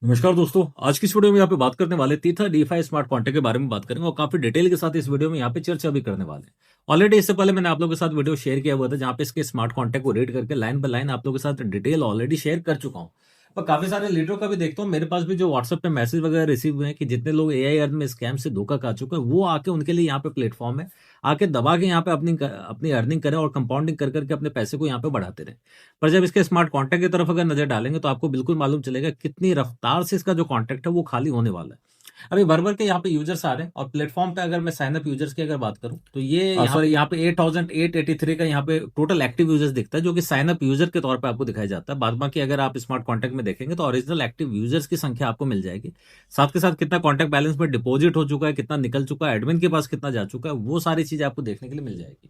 नमस्कार दोस्तों, आज की इस वीडियो में यहाँ पे बात करने वाले तीथा डीफाई स्मार्ट कॉन्ट्रैक्ट के बारे में बात करेंगे और काफी डिटेल के साथ इस वीडियो में यहाँ पे चर्चा भी करने वाले हैं। ऑलरेडी इससे पहले मैंने आप लोगों के साथ वीडियो शेयर किया हुआ था जहाँ पे इसके स्मार्ट कॉन्ट्रैक्ट को रीड करके लाइन बाय लाइन आप लोगों के साथ डिटेल ऑलरेडी शेयर कर चुका हूँ। पर काफी सारे लीडरों का भी देखता हूँ, मेरे पास भी जो व्हाट्सएप पे मैसेज वगैरह रिसीव हुए हैं कि जितने लोग एआई अर्न में स्कैम से धोखा खा चुके हैं वो आके उनके लिए यहाँ पे प्लेटफॉर्म है, आके दबा के यहाँ पे अपनी अर्निंग करें और कंपाउंडिंग कर करके अपने पैसे को यहाँ पे बढ़ाते रहे। पर जब इसके स्मार्ट कॉन्टैक्ट की तरफ अगर नजर डालेंगे तो आपको बिल्कुल मालूम चलेगा कितनी रफ्तार से इसका जो कॉन्टैक्ट है वो खाली होने वाला है। अभी भर-भर के यहाँ पे यूजर्स आ रहे हैं और प्लेटफॉर्म पे अगर मैं साइन अप यूजर्स की अगर बात करूं तो ये यहाँ पे 8883 का यहाँ पे टोटल एक्टिव यूजर्स दिखता है जो कि साइन अप यूजर के तौर पे आपको दिखाया जाता है। बाद बाकी अगर आप स्मार्ट कॉन्टैक्ट में देखेंगे तो ओरिजिनल एक्टिव यूजर्स की संख्या आपको मिल जाएगी। साथ के साथ कितना कॉन्टैक्ट बैलेंस में डिपॉजिट हो चुका है, कितना निकल चुका है, एडमिन के पास कितना जा चुका है, वो सारी चीजें आपको देखने के लिए मिल जाएगी।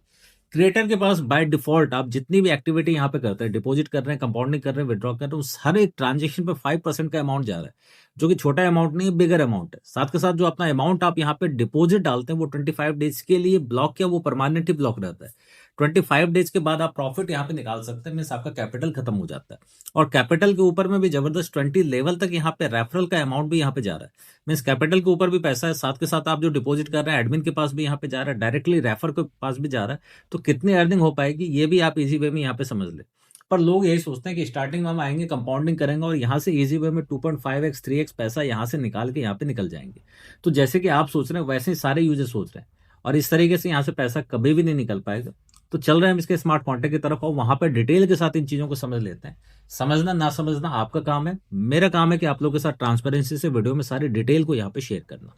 क्रिएटर के पास बाय डिफॉल्ट आप जितनी भी एक्टिविटी यहाँ पे करते हैं, डिपॉजिट कर रहे हैं, कंपाउंडिंग कर रहे हैं, विड्रॉ कर रहे हैं, उस हर एक ट्रांजेक्शन पे 5% का अमाउंट जा रहा है, जो कि छोटा अमाउंट नहीं है, बिगर अमाउंट है। साथ के साथ जो अपना अमाउंट आप यहाँ पे डिपॉजिट डालते हैं वो 25 डेज के लिए ब्लॉक किया, वो परमानेंटली ब्लॉक रहता है। 25 डेज के बाद आप प्रॉफिट यहाँ पे निकाल सकते हैं, मीन्स आपका कैपिटल खत्म हो जाता है। और कैपिटल के ऊपर में भी जबरदस्त 20 लेवल तक यहाँ पे रेफरल का अमाउंट भी यहाँ पे जा रहा है। मीन्स कैपिटल के ऊपर भी पैसा है, साथ के साथ आप जो डिपॉजिट कर रहे हैं एडमिन के पास भी यहाँ पे जा रहा है, डायरेक्टली रेफर के पास भी जा रहा है। तो कितनी अर्निंग हो पाएगी ये भी आप इजी वे में यहाँ पे समझ ले। पर लोग यही सोचते हैं कि स्टार्टिंग में हम आएंगे, कंपाउंडिंग करेंगे और यहाँ से इजी वे में 2.5x 3x पैसा यहाँ से निकाल के यहाँ पे निकल जाएंगे। तो जैसे कि आप सोच रहे हैं वैसे ही सारे यूजर सोच रहे हैं और इस तरीके से यहाँ से पैसा कभी भी नहीं निकल पाएगा। तो चल रहे हैं हम इसके स्मार्ट कॉन्टैक्ट की तरफ और वहां पे डिटेल के साथ इन चीजों को समझ लेते हैं। समझना ना समझना आपका काम है, मेरा काम है कि आप लोगों के साथ ट्रांसपेरेंसी से वीडियो में सारी डिटेल को यहाँ पे शेयर करना।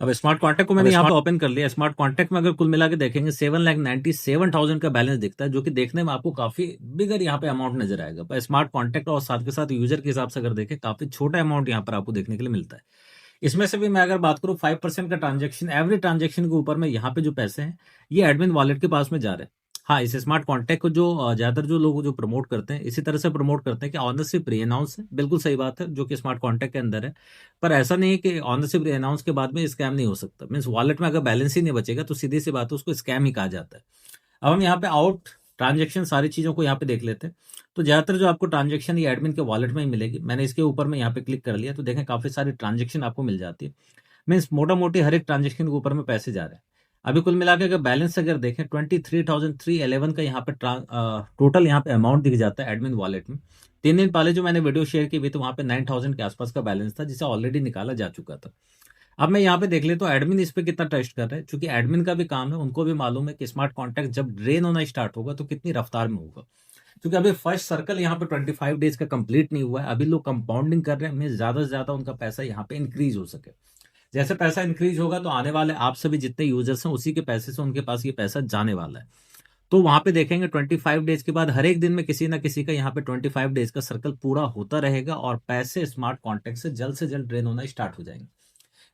अब स्मार्ट कॉन्टैक्ट को मैंने यहाँ पे ओपन कर लिया। स्मार्ट कॉन्टैक्ट में अगर कुल मिला के देखेंगे 7,97,000 का बैलेंस दिखता है, जो कि देखने में आपको काफी बिगर यहाँ पे अमाउंट नजर आएगा। पर स्मार्ट कॉन्टैक्ट और साथ के साथ यूजर के हिसाब से अगर देखें काफी छोटा अमाउंट यहाँ पर आपको देखने के लिए मिलता है। इसमें से भी मैं अगर बात करूं 5% का ट्रांजेक्शन, एवरी ट्रांजेक्शन के ऊपर में यहाँ पे जो पैसे हैं ये एडमिन वॉलेट के पास में जा रहे हैं। हाँ, इस स्मार्ट कॉन्टैक्ट को जो ज्यादातर जो लोग जो प्रमोट करते हैं इसी तरह से प्रमोट करते हैं कि ऑनरशिप प्री अनाउंस है, बिल्कुल सही बात है, जो कि स्मार्ट कॉन्टैक्ट के अंदर है। पर ऐसा नहीं है कि ऑनरशिप प्री अनाउंस के बाद में स्कैम नहीं हो सकता। मीन्स वॉलेट में अगर बैलेंस ही नहीं बचेगा तो सीधी सी बात है उसको स्कैम ही कहा जाता है। अब हम यहाँ पे आउट ट्रांजेक्शन सारी चीजों को यहाँ पे देख लेते हैं। तो ज्यादातर जो आपको ट्रांजेक्शन ये एडमिन के वॉलेट में ही मिलेगी। मैंने इसके ऊपर में यहाँ पे क्लिक कर लिया तो देखें काफी सारी ट्रांजेक्शन आपको मिल जाती है। मीन्स मोटा मोटी हर एक ट्रांजेक्शन के ऊपर में पैसे जा रहे हैं। अभी कुल मिला के अगर बैलेंस अगर देखें 23,311 का यहाँ पे टोटल यहाँ पे अमाउंट दिख जाता है एडमिन वॉलेट में। 3 दिन पहले जो मैंने वीडियो शेयर की हुई तो वहाँ पे 9,000 के आसपास का बैलेंस था जिसे ऑलरेडी निकाला जा चुका था। अब मैं यहाँ पे देख ले तो एडमिन इस पे कितना ट्रस्ट कर रहा है, क्योंकि एडमिन का भी काम है, उनको भी मालूम है कि स्मार्ट कॉन्टैक्ट जब ड्रेन होना स्टार्ट होगा तो कितनी रफ्तार में होगा। क्योंकि अभी फर्स्ट सर्कल यहाँ पे 25 डेज का कंप्लीट नहीं हुआ है, अभी लोग कंपाउंडिंग कर रहे हैं, मीन ज्यादा से ज्यादा उनका पैसा यहाँ पे इंक्रीज हो सके। जैसे पैसा इंक्रीज होगा तो आने वाले आप सभी जितने यूजर्स हैं उसी के पैसे से उनके पास ये पैसा जाने वाला है। तो वहां पे देखेंगे 25 डेज के बाद हर एक दिन में किसी ना किसी का यहाँ पे 25 डेज का सर्कल पूरा होता रहेगा और पैसे स्मार्ट कॉन्टैक्ट से जल्द ड्रेन होना स्टार्ट हो जाएंगे।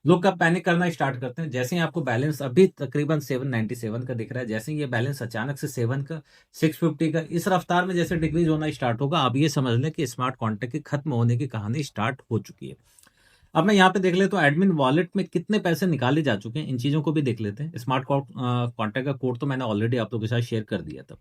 लोग कब पैनिक करना स्टार्ट करते हैं, जैसे ही आपको बैलेंस अभी तकरीबन 797 का दिख रहा है, जैसे ही ये बैलेंस अचानक से 7 का 650 का इस रफ्तार में जैसे डिक्रीज होना स्टार्ट होगा, आप ये समझ लें कि स्मार्ट कॉन्टैक्ट की खत्म होने की कहानी स्टार्ट हो चुकी है। अब मैं यहाँ पे देख ले तो एडमिन वॉलेट में कितने पैसे निकाले जा चुके हैं, इन चीजों को भी देख लेते हैं। स्मार्ट कॉन्टैक्ट का कोड तो मैंने ऑलरेडी आप लोगों के साथ शेयर कर दिया था।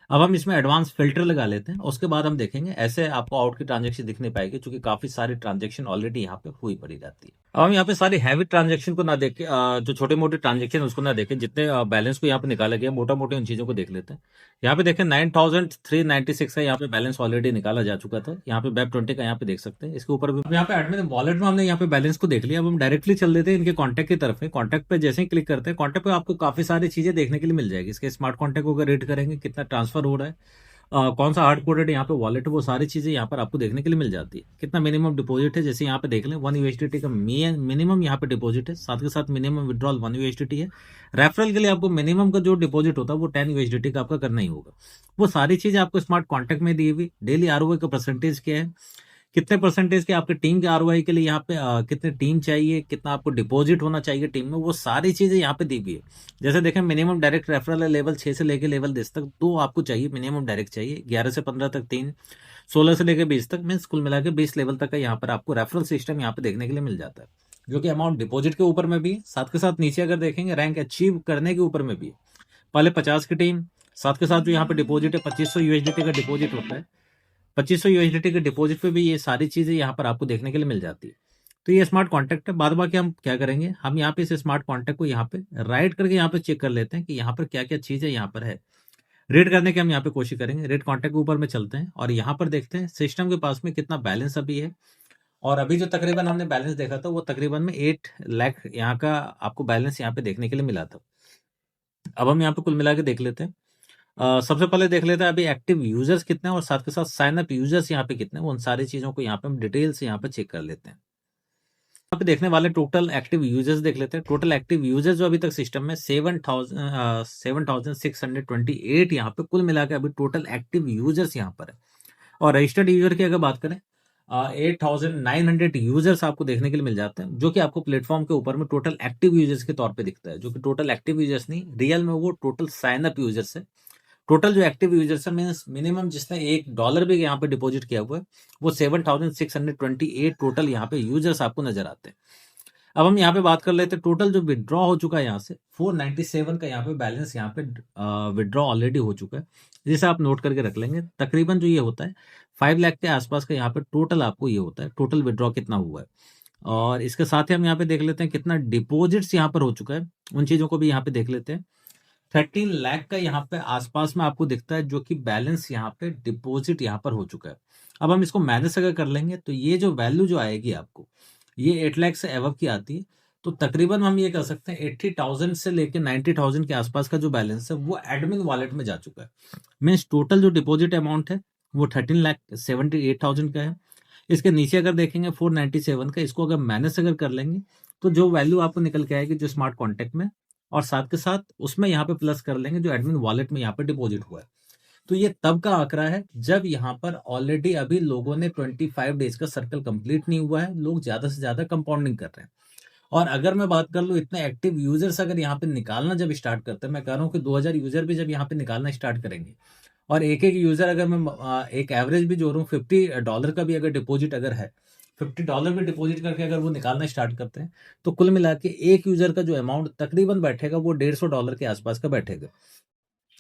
अब हम इसमें एडवांस फिल्टर लगा लेते हैं, उसके बाद हम देखेंगे। ऐसे आपको आउट की ट्रांजेक्शन दिखने पाएगी क्योंकि काफी सारी ट्रांजेक्शन ऑलरेडी यहाँ पे हुई पड़ी रहती है। अब हम यहाँ पे सारी हैवी ट्रांजेक्शन को ना देख के जो छोटे मोटे ट्रांजेक्शन उसको ना देखें, जितने बैलेंस को यहाँ पे निकाला गया मोटा मोटे उन चीजों को देख लेते हैं। यहाँ पे देखें 9,396 का यहाँ पे बैलेंस ऑलरेडी निकाला जा चुका था। यहाँ पे वेब 20 का यहाँ पे देख सकते हैं, इसके ऊपर भी यहाँ पे एडमिन वॉलेट में हमने यहाँ पे बैलेंस को देख लिया। अब हम डायरेक्टली चल देते हैं इनके कॉन्टैक्ट की तरफ है। कॉन्टैक्ट पे जैसे ही क्लिक करते हैं कॉन्टैक्ट पे आपको काफी सारी चीजें देखने के लिए मिल जाएगी। इसके स्मार्ट कॉन्टैक्ट को अगर रीड करेंगे कितना ट्रांसफर हो रहा है, कौन सा हार्ड कोडेड यहाँ पे वॉलेट है, वो सारी चीजें यहाँ पर आपको देखने के लिए मिल जाती है। कितना मिनिमम डिपॉजिट है, जैसे यहाँ पे देख लें 1 USDT का मिनिमम यहाँ पे डिपॉजिट है, साथ के साथ मिनिमम विड्रॉल 1 USDT है। रेफरल के लिए आपको मिनिमम का जो डिपॉजिट होता है वो 10 USDT का आपका करना ही होगा। वो सारी चीजें आपको स्मार्ट कॉन्टैक्ट में दी हुई। डेली ROI का परसेंटेज क्या है, कितने परसेंटेज के आपके टीम के ROI के लिए यहाँ पे कितने टीम चाहिए, कितना आपको डिपॉजिट होना चाहिए टीम में, वो सारी चीजें यहाँ पे दी हुई है। जैसे देखें मिनिमम डायरेक्ट रेफरल है लेवल 6 से लेके लेवल 10 तक, तो आपको चाहिए मिनिमम डायरेक्ट चाहिए। 11 से 15 तक 3, 16 से लेकर 20 तक, मीन्स कुल मिला के 20 लेवल तक का यहाँ पर आपको रेफरल सिस्टम यहाँ पे देखने के लिए मिल जाता है, जो कि अमाउंट डिपॉजिट के ऊपर में भी, साथ के साथ नीचे अगर देखेंगे रैंक अचीव करने के ऊपर में भी। पहले 50 की टीम, साथ के साथ जो यहाँ पे डिपॉजिट है 2500 USDT का डिपॉजिट होता है। $2500 यूएसडीटी के डिपॉजिट पे भी ये सारी चीजें यहाँ पर आपको देखने के लिए मिल जाती है। तो ये स्मार्ट कॉन्ट्रैक्ट है। बाद बाकी हम क्या करेंगे, हम यहाँ पे इस स्मार्ट कॉन्ट्रैक्ट को यहाँ पे राइट करके यहाँ पे चेक कर लेते हैं कि यहाँ पर क्या क्या चीजें यहाँ पर है। रेड करने की हम यहाँ पे कोशिश करेंगे। रेड कॉन्ट्रैक्ट के ऊपर में चलते हैं और यहाँ पर देखते हैं सिस्टम के पास में कितना बैलेंस अभी है। और अभी जो तकरीबन हमने बैलेंस देखा था वो तकरीबन में 8 लाख यहाँ का आपको बैलेंस यहाँ पे देखने के लिए मिला था। अब हम यहाँ पे कुल मिला के देख लेते हैं। सबसे पहले देख लेते हैं अभी एक्टिव यूजर्स कितने हैं और साथ के साथ साइन अप यूजर्स यहाँ पे कितने हैं। उन सारी चीजों को यहाँ पे हम डिटेल से यहाँ पे चेक कर लेते हैं। यहाँ पे देखने वाले टोटल एक्टिव यूजर्स देख लेते हैं। टोटल एक्टिव यूजर्स जो अभी तक सिस्टम में 7,628 यहाँ पे कुल मिला के अभी टोटल एक्टिव यूजर्स यहाँ पर है। और रजिस्टर्ड यूजर की अगर बात करें 8,900 यूजर्स आपको देखने के लिए मिल जाते हैं, जो कि आपको प्लेटफॉर्म के ऊपर में टोटल एक्टिव यूजर्स के तौर पे दिखता है। जो कि टोटल एक्टिव यूजर्स नहीं, रियल में वो टोटल साइन अप यूजर्स है। टोटल जो एक्टिव यूजर्स है मींस मिनिमम जिसने $1 भी यहाँ पे डिपॉजिट किया हुआ है वो 7,628 टोटल यहाँ पे यूजर्स आपको नजर आते हैं। अब हम यहाँ पे बात कर लेते हैं टोटल जो विड्रॉ हो चुका है यहाँ से 497 का यहाँ पे बैलेंस यहाँ पे विड्रॉ ऑलरेडी हो चुका है, जिसे आप नोट करके रख लेंगे। तकरीबन जो ये होता है 5 लाख के आसपास का यहाँ पे टोटल आपको ये होता है, टोटल विड्रॉ कितना हुआ है। और इसके साथ ही हम यहाँ पे देख लेते हैं कितना डिपॉजिट्स यहाँ पर हो चुका है, उन चीजों को भी यहाँ पे देख लेते हैं। 13 लाख का यहाँ पे आसपास में आपको दिखता है, जो कि बैलेंस यहाँ पे डिपॉजिट यहाँ पर हो चुका है। अब हम इसको माइनस अगर कर लेंगे तो ये जो वैल्यू जो आएगी आपको ये 8 लाख से एवब की आती है। तो तकरीबन हम ये कह सकते हैं 80,000 से लेकर 90,000 के आसपास का जो बैलेंस है वो एडमिन वॉलेट में जा चुका है। मीन्स टोटल जो डिपॉजिट अमाउंट है वो 13,78,000 का है। इसके नीचे अगर देखेंगे 497 का, इसको अगर माइनस अगर कर लेंगे तो जो वैल्यू आपको निकल के आएगी जो स्मार्ट कॉन्टैक्ट में, और साथ के साथ उसमें यहाँ पे प्लस कर लेंगे जो एडमिन वॉलेट में यहाँ पे डिपॉजिट हुआ है। तो ये तब का आंकड़ा है जब यहाँ पर ऑलरेडी अभी लोगों ने 25 डेज का सर्कल कंप्लीट नहीं हुआ है, लोग ज्यादा से ज्यादा कंपाउंडिंग कर रहे हैं। और अगर मैं बात कर लूँ इतने एक्टिव यूजर्स अगर यहाँ पे निकालना जब स्टार्ट करते हैं, मैं कह रहा हूँ कि 2000 यूजर भी जब यहाँ पे निकालना स्टार्ट करेंगे और एक एक यूजर अगर मैं एक एवरेज भी जोड़ रहा हूँ $50 का भी अगर डिपॉजिट अगर है, $50 भी डिपॉजिट करके अगर वो निकालना स्टार्ट करते हैं तो कुल मिला के एक यूजर का जो अमाउंट तकरीबन बैठेगा वो $150 के आसपास का बैठेगा।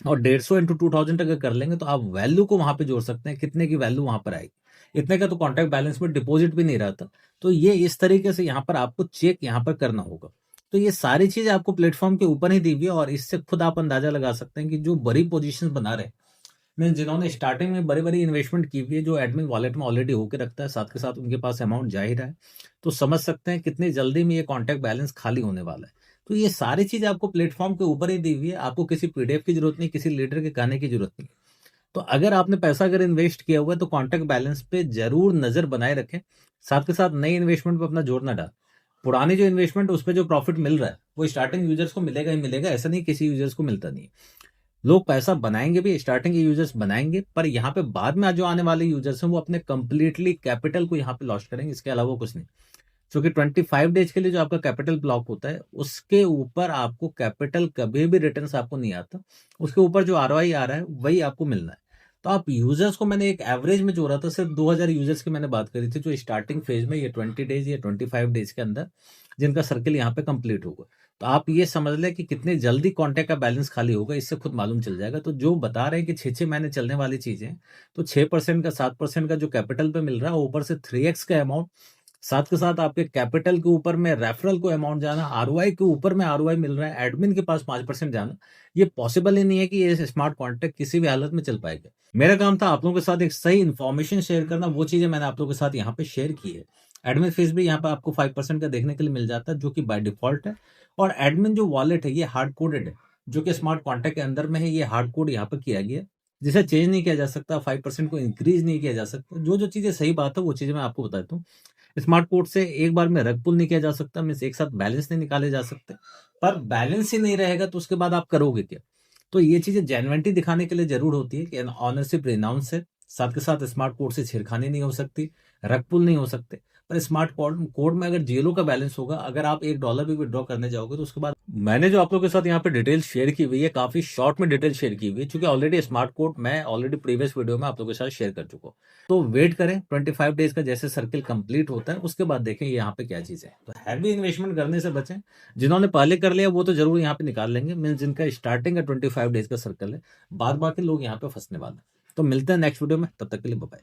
और 150 इंटू 2000 अगर कर लेंगे तो आप वैल्यू को वहां पे जोड़ सकते हैं, कितने की वैल्यू वहां पर आएगी। इतने का तो कॉन्टैक्ट बैलेंस में डिपॉजिट भी नहीं रहता। तो ये इस तरीके से यहाँ पर आपको चेक यहाँ पर करना होगा। तो ये सारी चीज आपको प्लेटफॉर्म के ऊपर ही दी हुई है और इससे खुद आप अंदाजा लगा सकते हैं कि जो बड़ी पोजीशन बना रहे मीन जिन्होंने स्टार्टिंग में बड़ी बड़ी इन्वेस्टमेंट की हुई है, जो एडमिन वॉलेट में ऑलरेडी होकर रखता है, साथ के साथ उनके पास अमाउंट जा ही रहा है, तो समझ सकते हैं कितनी जल्दी में ये कॉन्टैक्ट बैलेंस खाली होने वाला है। तो ये सारी चीज आपको प्लेटफॉर्म के ऊपर ही दी हुई है, आपको किसी पीडीएफ की जरूरत नहीं, किसी लीडर के कहने की जरूरत नहीं। तो अगर आपने पैसा अगर इन्वेस्ट किया हुआ है तो कॉन्टैक्ट बैलेंस पे जरूर नजर बनाए रखें। साथ के साथ नई इन्वेस्टमेंट पे अपना जोर ना डाल। पुरानी जो इन्वेस्टमेंट उस पर जो प्रॉफिट मिल रहा है वो स्टार्टिंग यूजर्स को मिलेगा ही मिलेगा, ऐसा नहीं किसी यूजर्स को मिलता नहीं। लोग पैसा बनाएंगे भी, स्टार्टिंग के यूजर्स बनाएंगे, पर यहाँ पे बाद में जो आने वाले यूजर्स हैं वो अपने कंप्लीटली कैपिटल को यहाँ पे लॉस करेंगे, इसके अलावा कुछ नहीं। क्योंकि 25 डेज के लिए जो आपका कैपिटल ब्लॉक होता है उसके ऊपर आपको कैपिटल कभी भी रिटर्न्स आपको नहीं आता, उसके ऊपर जो आरओआई आ रहा है वही आपको मिलना है। तो आप यूजर्स को मैंने एक एवरेज में जोड़ा था, सिर्फ 2000 यूजर्स की मैंने बात करी थी जो स्टार्टिंग फेज में ये 20 डेज या 25 डेज के अंदर जिनका सर्किल यहाँ पे कंप्लीट होगा। तो आप ये समझ लें कि कितने जल्दी कॉन्टैक्ट का बैलेंस खाली होगा, इससे खुद मालूम चल जाएगा। तो जो बता रहे हैं कि 6 महीने चलने वाली चीजें, तो 6% का 7% का जो कैपिटल पे मिल रहा है, ऊपर से 3x का अमाउंट, साथ के साथ आपके कैपिटल के ऊपर में रेफरल को अमाउंट जाना, आरओआई के ऊपर में आरओआई मिल रहा है, एडमिन के पास 5% जाना, ये पॉसिबल ही नहीं है कि ये स्मार्ट कॉन्टैक्ट किसी भी हालत में चल पाएगा। मेरा काम था आप लोगों के साथ एक सही इन्फॉर्मेशन शेयर करना, वो चीजें मैंने आप लोगों के साथ यहाँ पे शेयर की है। एडमिन फीस भी यहाँ पे आपको 5% का देखने के लिए मिल जाता है, जो कि बाय डिफॉल्ट है। और एडमिन जो वॉलेट है ये हार्ड कोडेड है, जो कि स्मार्ट कॉन्टैक्ट के अंदर में है, ये हार्ड कोड यहाँ पे किया गया है, जिसे चेंज नहीं किया जा सकता, 5% को इंक्रीज नहीं किया जा सकता। जो जो चीजें सही बात है वो चीजें मैं आपको बताता हूँ। स्मार्ट कोड से एक बार में रग पुल नहीं किया जा सकता, मीन्स एक साथ बैलेंस नहीं निकाले जा सकते, पर बैलेंस ही नहीं रहेगा तो उसके बाद आप करोगे क्या। तो ये चीजें जेन्युइनिटी दिखाने के लिए जरूर होती है कि ऑनरशिप रिनाउंस है, साथ के साथ स्मार्ट कोड से छेड़खानी नहीं हो सकती, रग पुल नहीं हो सकते। पर स्मार्ट कोड में अगर जीरो का बैलेंस होगा, अगर आप $1 भी विड्रॉ करने जाओगे तो उसके बाद मैंने जो आप लोगों के साथ यहाँ पे डिटेल शेयर की हुई है, काफी शॉर्ट में डिटेल शेयर की हुई है, क्योंकि ऑलरेडी स्मार्ट कोड मैं ऑलरेडी प्रीवियस वीडियो में आप लोगों के साथ शेयर कर चुका हूँ। तो वेट करें 25 डेज का जैसे सर्किल कंप्लीट होता है उसके बाद देखें यहाँ पे क्या चीज है। तो हैवी इन्वेस्टमेंट करने से बचें, जिन्होंने पहले कर लिया वो तो जरूर यहाँ पे निकाल लेंगे, मीन जिनका स्टार्टिंग का 25 डेज का सर्कल है, बाद बाकी लोग यहाँ पे फंसने वाले हैं। तो मिलते हैं नेक्स्ट वीडियो में, तब तक के लिए बाय बाय।